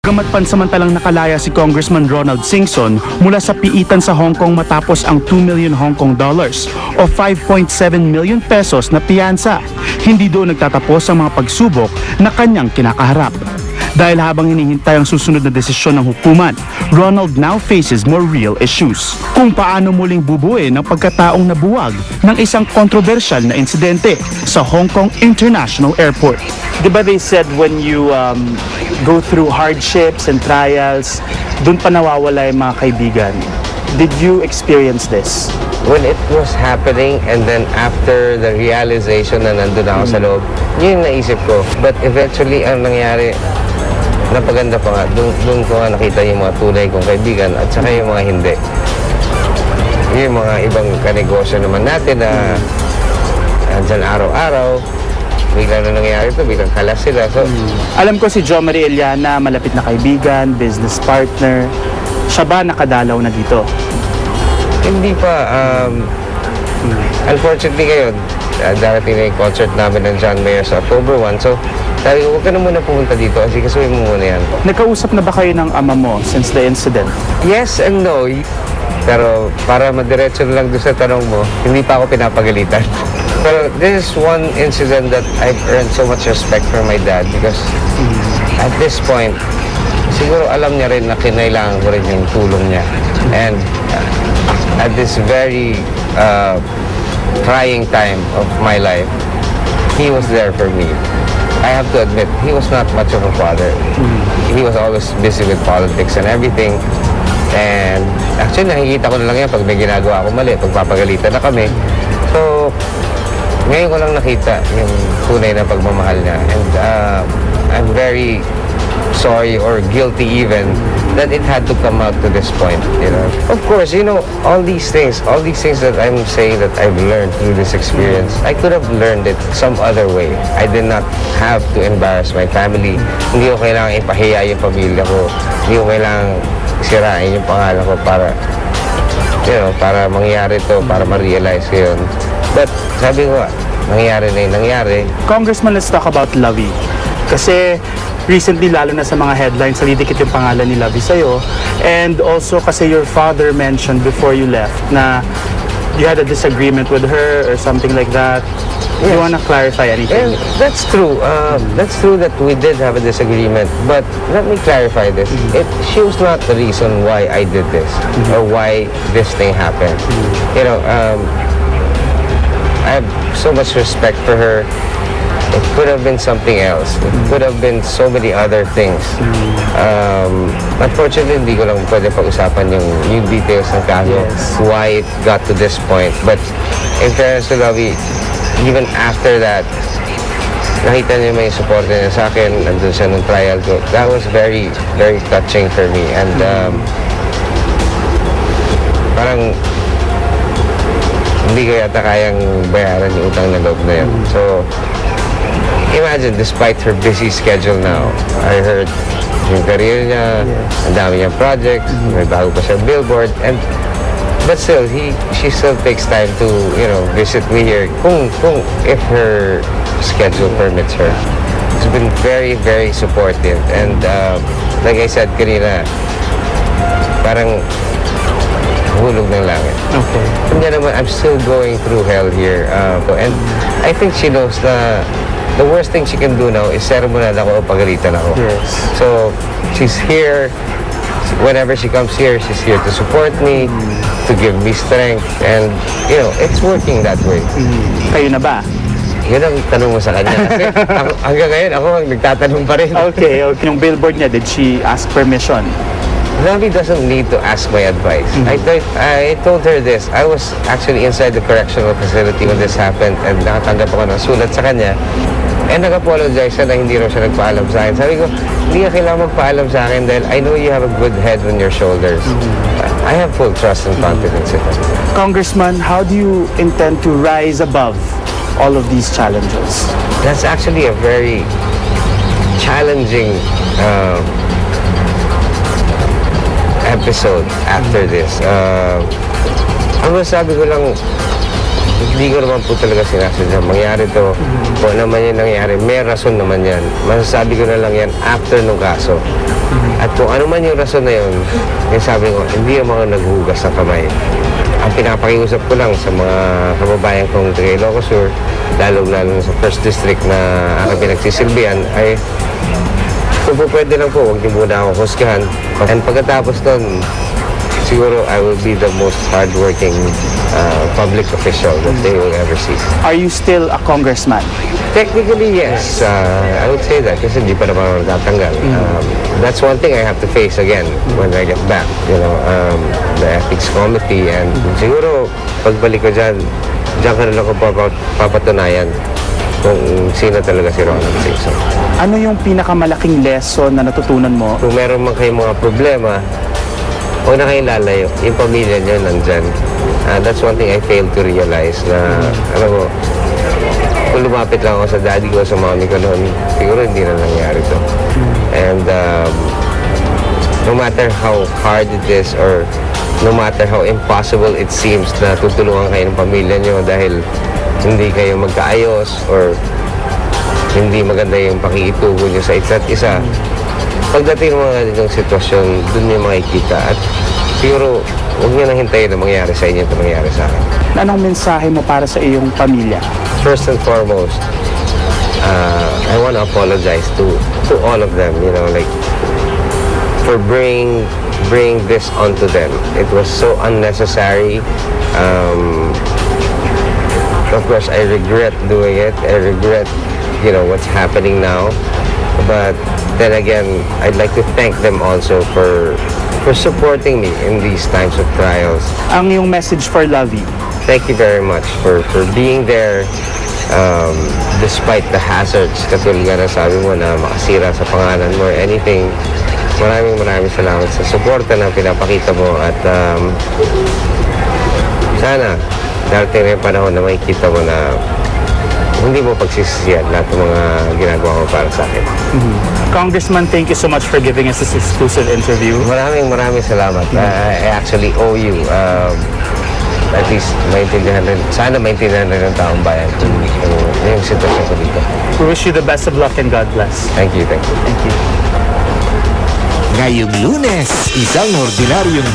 Bagamat pansamantalang nakalaya si Congressman Ronald Singson mula sa piitan sa Hong Kong matapos ang 2 million Hong Kong dollars o 5.7 million pesos na piyansa, hindi doon nagtatapos ang mga pagsubok na kanyang kinakaharap. Dahil habang hinihintay ang susunod na desisyon ng hukuman, Ronald now faces more real issues. Kung paano muling bubuin ang pagkataong nabuwag ng isang kontrobersyal na insidente sa Hong Kong International Airport. Diba they said when you go through hardships and trials, dun pa nawawala yung mga kaibigan. Did you experience this? When it was happening and then after the realization na nandun ako sa loob, yun yung naisip ko. But eventually, ang nangyari, napaganda pa nga, doon ko nga nakita yung mga tunay kong kaibigan at saka yung mga hindi. Yung mga ibang kanegosyo naman natin na andyan araw-araw, bigla na nangyari ito, biglang kalas sila. So, Alam ko si Jo Marie Eliana, malapit na kaibigan, business partner. Siya ba nakadalaw na dito? hindi pa, unfortunately ngayon, darating na yung concert namin ng John Mayer sa October 1. So, sabi ko, huwag ka na muna pumunta dito kasi kasuhin mo muna yan. Nagkausap na ba kayo ng ama mo since the incident? Yes and no. Pero para madiretso na lang doon sa tanong mo, hindi pa ako pinapagalitan. Pero this is one incident that I've earned so much respect for my dad because at this point, siguro alam niya rin na kinailangan ko rin yung tulong niya. And at this very trying time of my life, he was there for me. I have to admit, he was not much of a father. He was always busy with politics and everything. And actually, nakikita ko na lang yan pag may ginagawa ako mali, pagpapagalitan na kami. So, ngayon ko lang nakita yung tunay na pagmamahal niya. And I'm very sorry or guilty even that it had to come out to this point, you know. Of course, you know, all these things that I'm saying that I've learned through this experience, I could have learned it some other way. I did not have to embarrass my family. Hindi ko kailangan ipahiya yung pamilya ko. Hindi ko kailangan sirain yung pangalan ko para, you know, para mangyari to, para ma-realize ko yun. But sabi ko, nangyari na yung nangyari. Congressman, let's talk about Lovey. Kasi recently, lalo na sa mga headlines, nalidikit yung pangalan ni Lovey sa'yo. And also kasi your father mentioned before you left na you had a disagreement with her or something like that. Do you want to clarify anything? And that's true. That's true that we did have a disagreement. But let me clarify this. She was not the reason why I did this or why this thing happened. You know, I have so much respect for her. It could have been something else. It could have been so many other things. Unfortunately, hindi ko lang pwede pag-usapan yung details ng kaso, why it got to this point. But in fairness to Lovey, even after that, nakita niyo may support niya sa akin, nandun siya nung trial ko. That was very, very touching for me. And parang hindi ko yata kayang bayaran yung utang na loob na yun. So, imagine, despite her busy schedule now, I heard yung career niya, ang dami niyang projects, may bago pa siya billboard, but still, she still takes time to, you know, visit me here if her schedule permits her. She's been very, very supportive. And like I said kanina, parang hulog ng langit. Okay. Hindi naman, I'm still going through hell here. And I think she knows na the worst thing she can do now is sermonan ako o pagalitan ako. Yes. So, she's here. Whenever she comes here, she's here to support me, to give me strength. And, you know, it's working that way. Kayo na ba? Yun ang tanong mo sa kanya. Kasi hanggang ngayon, ako ang nagtatanong pa rin. Okay. Yung billboard niya, did she ask permission? Lovey doesn't need to ask my advice. I told her this. I was actually inside the correctional facility when this happened and nakatanggap ako ng sulat sa kanya. And nag-apologize siya na hindi raw siya nagpaalam sa akin. Sabi ko, hindi ka kailangan magpaalam sa akin dahil I know you have a good head on your shoulders. I have full trust and confidence in her. Congressman, how do you intend to rise above all of these challenges? That's actually a very challenging episode after this. Ang masabi ko lang, hindi ko naman po talaga sinasadya mangyari to. Kung ano man yung nangyari, may rason naman yan. Masasabi ko na lang yan after nung kaso. At kung ano man yung rason na yun, yung sabi ko, hindi yung mga naghugas ng kamay. Ang pinapakiusap ko lang sa mga kababayan kong taga Ilocos Sur, lalo-lalo sa First District na aking pinagsisilbihan, ay kung po pwede lang po, huwag niyo muna ako husgahan. And pagkatapos nun, siguro I will be the most hardworking public official that they will ever see. Are you still a congressman? Technically, yes. I would say that kasi di pa naman ako natatanggal. That's one thing I have to face again when I get back. You know, the ethics committee and siguro pagbalik ko dyan ko na lang ko papatunayan kung sino talaga si Ronald Singson. Ano yung pinakamalaking lesson na natutunan mo? Kung meron man kayong mga problema, huwag na kayong lalayo. Yung pamilya nyo nandyan. That's one thing I failed to realize na, alam mo, kung lumapit lang ako sa daddy ko, sa mommy ko noon, siguro hindi na nangyari to. And no matter how hard it is or no matter how impossible it seems na tutulungan kayo ng pamilya nyo dahil hindi kayo magkaayos or hindi maganda yung pakikitubo nyo sa isa't isa, pagdating ng mga ganitong sitwasyon, dun nyo makikita at siguro huwag nyo nang hintayin na mangyari sa inyo ito mangyari sa akin. Anong mensahe mo para sa iyong pamilya? First and foremost, I want to apologize to all of them, you know, like for bring this onto them. It was so unnecessary. Of course, I regret doing it. I regret, you know, what's happening now. But then again, I'd like to thank them also for supporting me in these times of trials. Ang iyong message for Lovey? Thank you very much for being there despite the hazards. Katulad nga na sabi mo na makasira sa pangalan mo or anything. Maraming salamat sa suporta na pinapakita mo at sana darating na yung panahon na makikita mo na hindi mo pagsisisihan lahat ng mga ginagawa mo para sa akin. Congressman, thank you so much for giving us this exclusive interview. Maraming salamat. I actually owe you. At least maintindihan rin. Sana maintindihan rin ng taong bayan yung sitwasyon ko dito. We wish you the best of luck and God bless. Thank you. Thank you. Ngayong Lunes, isang ordinaryong